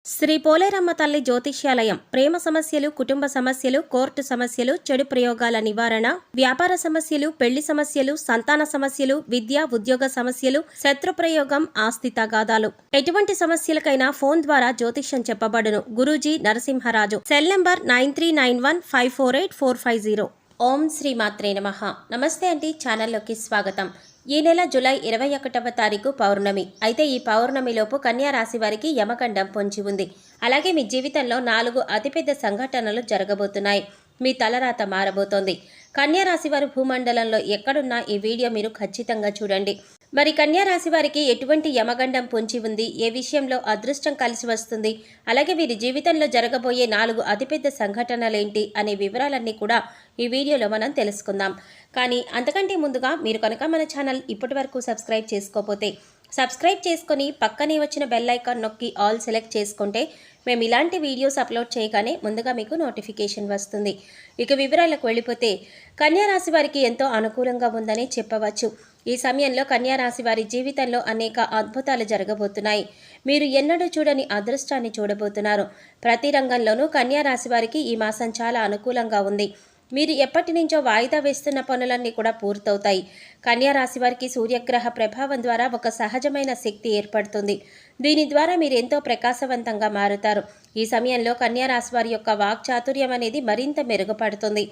శ్రీ పోలేరమ్మ తల్లి జ్యోతిష్యాలయం ప్రేమ సమస్యలు, కుటుంబ సమస్యలు, కోర్టు సమస్యలు, చెడు ప్రయోగాల నివారణ, వ్యాపార సమస్యలు, పెళ్లి సమస్యలు, సంతాన సమస్యలు, విద్య, ఉద్యోగ సమస్యలు, శత్రు ప్రయోగం, ఆస్తి తగాదాలు, ఎటువంటి సమస్యలకైనా ఫోన్ ద్వారా జ్యోతిష్యం చెప్పబడును. గురూజీ నరసింహరాజు. Cell number 9391548450. ఓం శ్రీ మాత్రే నమః. నమస్తే అండి, ఛానల్లోకి స్వాగతం. ఈ నెల జూలై 21వ తారీఖు పౌర్ణమి. అయితే ఈ పౌర్ణమిలోపు కన్యా రాశి వారికి యమగండం పొంచి ఉంది. అలాగే మీ జీవితంలో 4 అతిపెద్ద సంఘటనలు జరగబోతున్నాయి. మీ తలరాత మారబోతోంది. కన్యా రాశి వారు భూమండలంలో ఎక్కడున్నా ఈ వీడియో మీరు ఖచ్చితంగా చూడండి. మరి కన్యా రాశి వారికి ఎటువంటి యమగండం పొంచి ఉంది, ఏ విషయంలో అదృష్టం కలిసి వస్తుంది, అలాగే వీరి జీవితంలో జరగబోయే 4 అతిపెద్ద సంఘటనలేంటి అనే వివరాలన్నీ కూడా ఈ వీడియోలో మనం తెలుసుకుందాం. కానీ అంతకంటే ముందుగా మీరు కనుక మన ఛానల్ ఇప్పటి వరకు సబ్స్క్రైబ్ చేసుకోకపోతే సబ్స్క్రైబ్ చేసుకొని పక్కనే వచ్చిన బెల్ ఐకాన్ నొక్కి ఆల్ సెలెక్ట్ చేసుకుంటే మేము ఇలాంటి వీడియోస్ అప్లోడ్ చేయగానే ముందుగా మీకు నోటిఫికేషన్ వస్తుంది. ఇక వివరాలకు వెళ్ళిపోతే కన్యా రాశి వారికి ఎంతో అనుకూలంగా ఉందని చెప్పవచ్చు. ఈ సమయంలో కన్యా రాశి వారి జీవితంలో అనేక అద్భుతాలు జరగబోతున్నాయి. మీరు ఎన్నడూ చూడని అదృష్టాన్ని చూడబోతున్నారు. ప్రతి రంగంలోనూ కన్యా రాశి వారికి ఈ మాసం చాలా అనుకూలంగా ఉంది. మీరు ఎప్పటి నుంచో వాయిదా వేస్తున్న పనులన్నీ కూడా పూర్తవుతాయి. కన్యా రాశి వారికి సూర్యగ్రహ ప్రభావం ద్వారా ఒక సహజమైన శక్తి ఏర్పడుతుంది. దీని ద్వారా మీరు ఎంతో ప్రకాశవంతంగా మారుతారు. ఈ సమయంలో కన్యా రాశి వారి యొక్క వాక్చాతుర్యం అనేది మరింత మెరుగుపడుతుంది.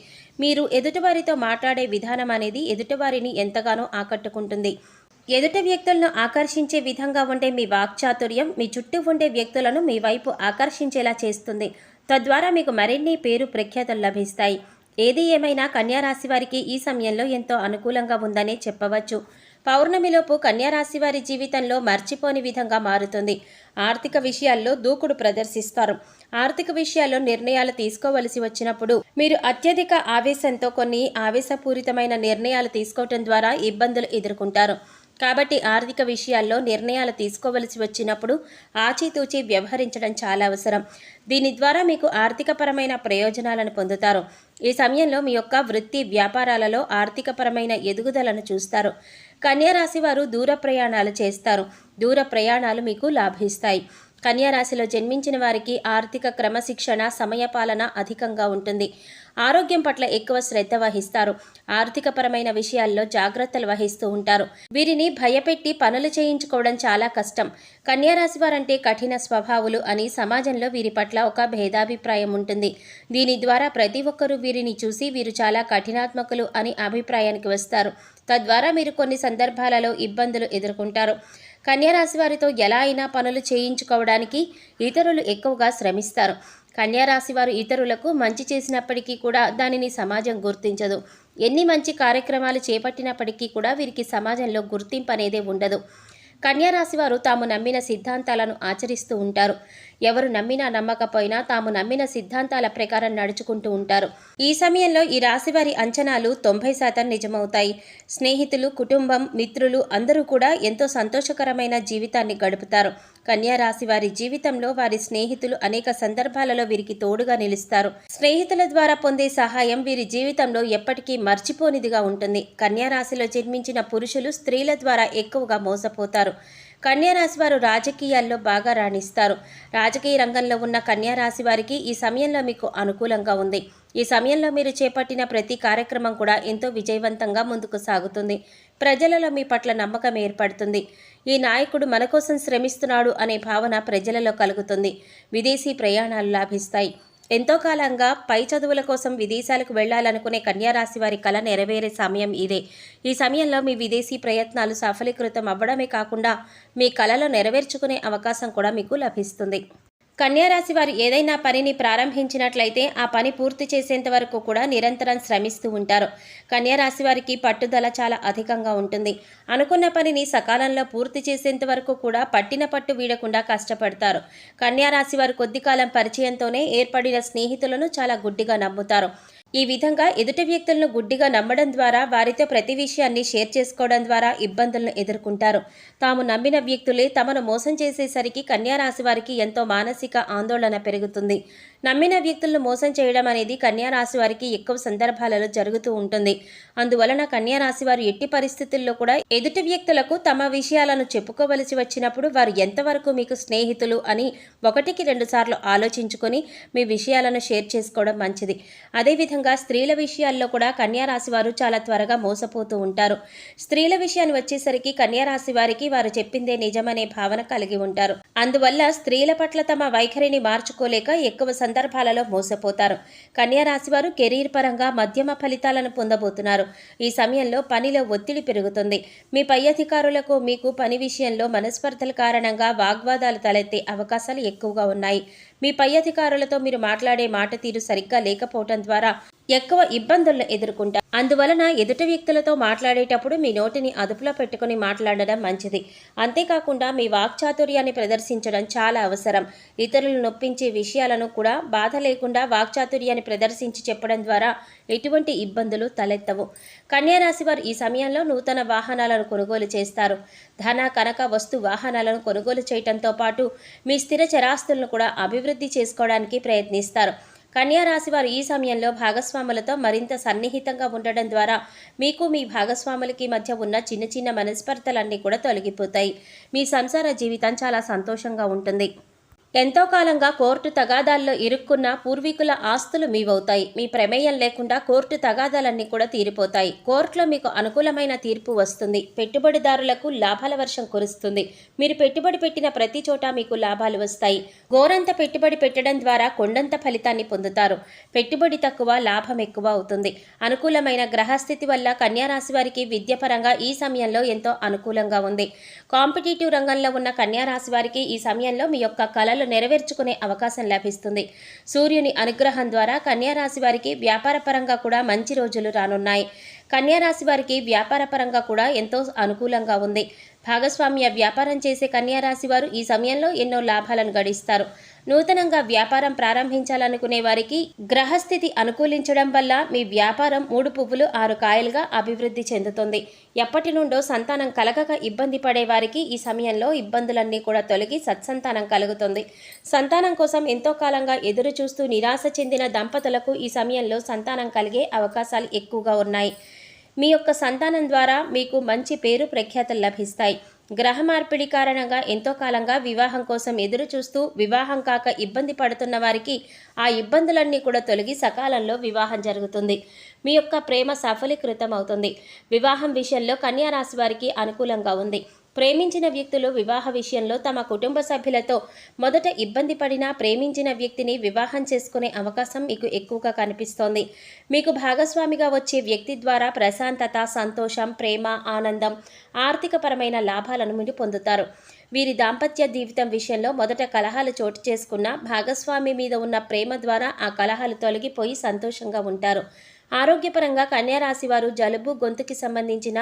మీరు ఎదుటివారితో మాట్లాడే విధానం అనేది ఎదుటివారిని ఎంతగానో ఆకట్టుకుంటుంది. ఎదుటి వ్యక్తులను ఆకర్షించే విధంగా ఉండే మీ వాక్చాతుర్యం మీ చుట్టూ ఉండే వ్యక్తులను మీ వైపు ఆకర్షించేలా చేస్తుంది. తద్వారా మీకు మరిన్ని పేరు ప్రఖ్యాతలు లభిస్తాయి. ఏది ఏమైనా కన్యా రాశి వారికి ఈ సమయంలో ఎంతో అనుకూలంగా ఉందనే చెప్పవచ్చు. పౌర్ణమిలోపు కన్యా రాశి వారి జీవితంలో మర్చిపోని విధంగా మారుతుంది. ఆర్థిక విషయాల్లో దూకుడు ప్రదర్శిస్తారు. ఆర్థిక విషయాల్లో నిర్ణయాలు తీసుకోవలసి వచ్చినప్పుడు మీరు అత్యధిక ఆవేశంతో కొన్ని ఆవేశపూరితమైన నిర్ణయాలు తీసుకోవటం ద్వారా ఇబ్బందులు ఎదుర్కొంటారు. కాబట్టి ఆర్థిక విషయాల్లో నిర్ణయాలు తీసుకోవలసి వచ్చినప్పుడు ఆచితూచి వ్యవహరించడం చాలా అవసరం. దీని ద్వారా మీకు ఆర్థికపరమైన ప్రయోజనాలను పొందుతారు. ఈ సమయంలో మీ యొక్క వృత్తి వ్యాపారాలలో ఆర్థికపరమైన ఎదుగుదలను చూస్తారు. కన్యా రాశి వారు దూర ప్రయాణాలు చేస్తారు. దూర ప్రయాణాలు మీకు లాభిస్తాయి. కన్యా రాశిలో జన్మించిన వారికి ఆర్థిక క్రమశిక్షణ, సమయపాలన అధికంగా ఉంటుంది. ఆరోగ్యం పట్ల ఎక్కువ శ్రద్ధ వహిస్తారు. ఆర్థికపరమైన విషయాల్లో జాగ్రత్తలు వహిస్తూ ఉంటారు. వీరిని భయపెట్టి పనులు చేయించుకోవడం చాలా కష్టం. కన్యా రాశి వారంటే కఠిన స్వభావులు అని సమాజంలో వీరి పట్ల ఒక భేదాభిప్రాయం ఉంటుంది. దీని ద్వారా ప్రతి ఒక్కరూ వీరిని చూసి వీరు చాలా కఠినాత్మకులు అని అభిప్రాయానికి వస్తారు. తద్వారా మీరు కొన్ని సందర్భాలలో ఇబ్బందులు ఎదుర్కొంటారు. కన్యా రాశి వారితో ఎలా అయినా పనులు చేయించుకోవడానికి ఇతరులు ఎక్కువగా శ్రమిస్తారు. కన్యా రాశి వారు ఇతరులకు మంచి చేసినప్పటికీ కూడా దానిని సమాజం గుర్తించదు. ఎన్ని మంచి కార్యక్రమాలు చేపట్టినప్పటికీ కూడా వీరికి సమాజంలో గుర్తింపు అనేదే ఉండదు. కన్యా రాశి వారు తాము నమ్మిన సిద్ధాంతాలను ఆచరిస్తూ ఉంటారు. ఎవరు నమ్మినా నమ్మకపోయినా తాము నమ్మిన సిద్ధాంతాల ప్రకారం నడుచుకుంటూ ఉంటారు. ఈ సమయంలో ఈ రాశి వారి అంచనాలు 90% నిజమవుతాయి. స్నేహితులు, కుటుంబం, మిత్రులు అందరూ కూడా ఎంతో సంతోషకరమైన జీవితాన్ని గడుపుతారు. కన్యా రాశి వారి జీవితంలో వారి స్నేహితులు అనేక సందర్భాలలో వీరికి తోడుగా నిలుస్తారు. స్నేహితుల ద్వారా పొందే సహాయం వీరి జీవితంలో ఎప్పటికీ మర్చిపోనిదిగా ఉంటుంది. కన్యా రాశిలో జన్మించిన పురుషులు స్త్రీల ద్వారా ఎక్కువగా మోసపోతారు. కన్యా రాశి వారు రాజకీయాల్లో బాగా రాణిస్తారు. రాజకీయ రంగంలో ఉన్న కన్యా రాశి వారికి ఈ సమయంలో మీకు అనుకూలంగా ఉంది. ఈ సమయంలో మీరు చేపట్టిన ప్రతి కార్యక్రమం కూడా ఎంతో విజయవంతంగా ముందుకు సాగుతుంది. ప్రజలలో మీ పట్ల నమ్మకం ఏర్పడుతుంది. ఈ నాయకుడు మన కోసం శ్రమిస్తున్నాడు అనే భావన ప్రజలలో కలుగుతుంది. విదేశీ ప్రయాణాలు లాభిస్తాయి. ఎంతో కాలంగా పై చదువుల కోసం విదేశాలకు వెళ్లాలనుకునే కన్యా రాశి వారి కల నెరవేరే సమయం ఇదే. ఈ సమయంలో మీ విదేశీ ప్రయత్నాలు సఫలీకృతం అవ్వడమే కాకుండా మీ కలలో నెరవేర్చుకునే అవకాశం కూడా మీకు లభిస్తుంది. కన్యా రాశి వారు ఏదైనా పనిని ప్రారంభించినట్లయితే ఆ పని పూర్తి చేసేంత వరకు కూడా నిరంతరం శ్రమిస్తూ ఉంటారు. కన్యా రాశి వారికి పట్టుదల చాలా అధికంగా ఉంటుంది. అనుకున్న పనిని సకాలంలో పూర్తి చేసేంత వరకు కూడా పట్టిన పట్టు వీడకుండా కష్టపడతారు. కన్యా రాశి వారు కొద్ది కాలం పరిచయంతోనే ఏర్పడిన స్నేహితులను చాలా గుడ్డిగా నమ్ముతారు. ఈ విధంగా ఎదుటి వ్యక్తులను గుడ్డిగా నమ్మడం ద్వారా వారితో ప్రతి విషయాన్ని షేర్ చేసుకోవడం ద్వారా ఇబ్బందులను ఎదుర్కొంటారు. తాము నమ్మిన వ్యక్తులే తమను మోసం చేసేసరికి కన్యా రాశి వారికి ఎంతో మానసిక ఆందోళన పెరుగుతుంది. నమ్మిన వ్యక్తులను మోసం చేయడం అనేది కన్యా రాశి వారికి ఎక్కువ సందర్భాలలో జరుగుతూ ఉంటుంది. అందువలన కన్యా రాశి వారు ఎట్టి పరిస్థితుల్లో కూడా ఎదుటి వ్యక్తులకు తమ విషయాలను చెప్పుకోవలసి వచ్చినప్పుడు వారు ఎంతవరకు మీకు స్నేహితులు అని 1-2 సార్లు ఆలోచించుకొని మీ విషయాలను షేర్ చేసుకోవడం మంచిది. అదేవిధంగా స్త్రీల విషయాల్లో కూడా కన్యా రాశి వారు చాలా త్వరగా మోసపోతూ ఉంటారు. స్త్రీల విషయాన్ని వచ్చేసరికి కన్యా రాశి వారికి వారు చెప్పిందే నిజమనే భావన కలిగి ఉంటారు. అందువల్ల స్త్రీల పట్ల తమ వైఖరిని మార్చుకోలేక ఎక్కువ సందర్భాలలో మోసపోతారు. కన్యా రాశి వారు కెరీర్ పరంగా మధ్యమ ఫలితాలను పొందబోతున్నారు. ఈ సమయంలో పనిలో ఒత్తిడి పెరుగుతుంది. మీ పై అధికారులకు మీకు పని విషయంలో మనస్పర్ధల కారణంగా వాగ్వాదాలు తలెత్తే అవకాశాలు ఎక్కువగా ఉన్నాయి. మీ పై అధికారులతో మీరు మాట్లాడే మాట తీరు సరిగ్గా లేకపోవడం ద్వారా ఎక్కువ ఇబ్బందులను ఎదుర్కొంటారు. అందువలన ఎదుటి వ్యక్తులతో మాట్లాడేటప్పుడు మీ నోటిని అదుపులో పెట్టుకుని మాట్లాడడం మంచిది. అంతేకాకుండా మీ వాక్చాతుర్యాన్ని ప్రదర్శించడం చాలా అవసరం. ఇతరులను నొప్పించే విషయాలను కూడా బాధ లేకుండా వాక్చాతుర్యాన్ని ప్రదర్శించి చెప్పడం ద్వారా ఎటువంటి ఇబ్బందులు తలెత్తవు. కన్యా రాశి వారు ఈ సమయంలో నూతన వాహనాలను కొనుగోలు చేస్తారు. ధన, కనక, వస్తు వాహనాలను కొనుగోలు చేయడంతో పాటు మీ స్థిర చరాస్తులను కూడా అభివృద్ధి చేసుకోవడానికి ప్రయత్నిస్తారు. కన్యా రాశి వారు ఈ సమయంలో భాగస్వాములతో మరింత సన్నిహితంగా ఉండడం ద్వారా మీకు మీ భాగస్వాములకి మధ్య ఉన్న చిన్న చిన్న మనస్పర్ధలన్నీ కూడా తొలగిపోతాయి. మీ సంసార జీవితం చాలా సంతోషంగా ఉంటుంది. ఎంతో కాలంగా కోర్టు తగాదాల్లో ఇరుక్కున్న పూర్వీకుల ఆస్తులు మీవవుతాయి. మీ ప్రమేయం లేకుండా కోర్టు తగాదాలన్నీ కూడా తీరిపోతాయి. కోర్టులో మీకు అనుకూలమైన తీర్పు వస్తుంది. పెట్టుబడిదారులకు లాభాల వర్షం కురుస్తుంది. మీరు పెట్టుబడి పెట్టిన ప్రతి చోట మీకు లాభాలు వస్తాయి. గోరంత పెట్టుబడి పెట్టడం ద్వారా కొండంత ఫలితాన్ని పొందుతారు. పెట్టుబడి తక్కువ, లాభం ఎక్కువ అవుతుంది. అనుకూలమైన గ్రహస్థితి వల్ల కన్యా రాశి వారికి విద్యపరంగా ఈ సమయంలో ఎంతో అనుకూలంగా ఉంది. కాంపిటేటివ్ రంగంలో ఉన్న కన్యా రాశి వారికి ఈ సమయంలో మీ యొక్క కళలు నెరవేర్చుకునే అవకాశం లభిస్తుంది. సూర్యుని అనుగ్రహం ద్వారా కన్యా రాశి వారికి వ్యాపార పరంగా కూడా మంచి రోజులు రానున్నాయి. కన్యా రాశి వారికి వ్యాపార పరంగా కూడా ఎంతో అనుకూలంగా ఉంది. భాగస్వామ్య వ్యాపారం చేసే కన్యా రాశి వారు ఈ సమయంలో ఎన్నో లాభాలను గడిస్తారు. నూతనంగా వ్యాపారం ప్రారంభించాలనుకునే వారికి గ్రహస్థితి అనుకూలించడం వల్ల మీ వ్యాపారం 3 పువ్వులు 6 కాయలుగా అభివృద్ధి చెందుతుంది. ఎప్పటి నుండో సంతానం కలగక ఇబ్బంది పడే వారికి ఈ సమయంలో ఇబ్బందులన్నీ కూడా తొలగి సత్సంతానం కలుగుతుంది. సంతానం కోసం ఎంతో కాలంగా ఎదురు చూస్తూ నిరాశ చెందిన దంపతులకు ఈ సమయంలో సంతానం కలిగే అవకాశాలు ఎక్కువగా ఉన్నాయి. మీ యొక్క సంతానం ద్వారా మీకు మంచి పేరు ప్రఖ్యాతలు లభిస్తాయి. గ్రహ మార్పిడి కారణంగా ఎంతో కాలంగా వివాహం కోసం ఎదురు చూస్తూ వివాహం కాక ఇబ్బంది పడుతున్న వారికి ఆ ఇబ్బందులన్నీ కూడా తొలగి సకాలంలో వివాహం జరుగుతుంది. మీ యొక్క ప్రేమ సఫలీకృతం అవుతుంది. వివాహం విషయంలో కన్యా రాశి వారికి అనుకూలంగా ఉంది. ప్రేమించిన వ్యక్తులు వివాహ విషయంలో తమ కుటుంబ సభ్యులతో మొదట ఇబ్బంది పడినా ప్రేమించిన వ్యక్తిని వివాహం చేసుకునే అవకాశం మీకు ఎక్కువగా కనిపిస్తోంది. మీకు భాగస్వామిగా వచ్చే వ్యక్తి ద్వారా ప్రశాంతత, సంతోషం, ప్రేమ, ఆనందం, ఆర్థికపరమైన లాభాలను మీరు పొందుతారు. వీరి దాంపత్య జీవితం విషయంలో మొదట కలహాలు చోటు చేసుకున్న భాగస్వామి మీద ఉన్న ప్రేమ ద్వారా ఆ కలహాలు తొలగిపోయి సంతోషంగా ఉంటారు. ఆరోగ్యపరంగా కన్యా రాశి వారు జలుబు, గొంతుకి సంబంధించిన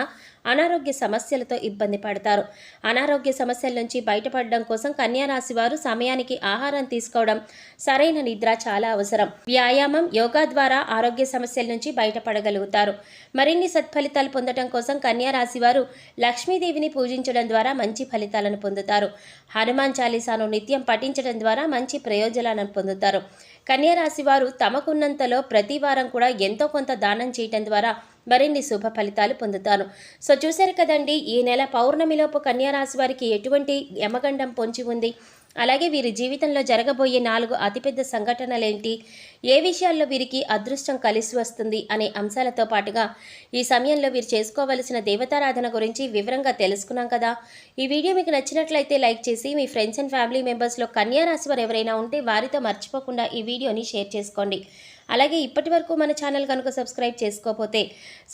అనారోగ్య సమస్యలతో ఇబ్బంది పడతారు. అనారోగ్య సమస్యల నుంచి బయటపడడం కోసం కన్యా రాశి వారు సమయానికి ఆహారం తీసుకోవడం, సరైన నిద్ర చాలా అవసరం. వ్యాయామం, యోగా ద్వారా ఆరోగ్య సమస్యల నుంచి బయటపడగలుగుతారు. మరిన్ని సత్ఫలితాలు పొందడం కోసం కన్యా రాశి వారు లక్ష్మీదేవిని పూజించడం ద్వారా మంచి ఫలితాలను పొందుతారు. హనుమాన్ చాలీసాను నిత్యం పఠించడం ద్వారా మంచి ప్రయోజనాలను పొందుతారు. కన్యా రాశి వారు తమకున్నంతలో ప్రతి వారం కూడా ఎంతో కొంత దానం చేయటం ద్వారా మరిన్ని శుభ ఫలితాలు పొందుతారు. సో చూశారు కదండి, ఈ నెల పౌర్ణమిలోపు కన్యా రాశి వారికి ఎటువంటి యమగండం పొంచి ఉంది, అలాగే వీరి జీవితంలో జరగబోయే 4 అతిపెద్ద సంఘటనలేంటి, ఏ విషయాల్లో వీరికి అదృష్టం కలిసి వస్తుంది అనే అంశాలతో పాటుగా ఈ సమయంలో వీరు చేసుకోవలసిన దేవతారాధన గురించి వివరంగా తెలుసుకున్నాం కదా. ఈ వీడియో మీకు నచ్చినట్లయితే లైక్ చేసి మీ ఫ్రెండ్స్ అండ్ ఫ్యామిలీ మెంబర్స్లో కన్యా రాశి వారు ఎవరైనా ఉంటే వారితో మర్చిపోకుండా ఈ వీడియోని షేర్ చేసుకోండి. అలాగే ఇప్పటి వరకు మన ఛానల్ కనుక సబ్స్క్రైబ్ చేసుకోకపోతే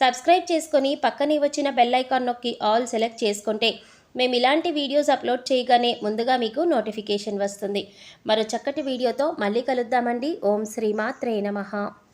సబ్స్క్రైబ్ చేసుకొని పక్కనే వచ్చిన బెల్ ఐకాన్ నొక్కి ఆల్ సెలెక్ట్ చేసుకుంటే మేము ఇలాంటి వీడియోస్ అప్లోడ్ చేయగానే ముందుగా మీకు నోటిఫికేషన్ వస్తుంది. మరో చక్కటి వీడియోతో మళ్ళీ కలుద్దామండి. ఓం శ్రీ మాత్రే నమః.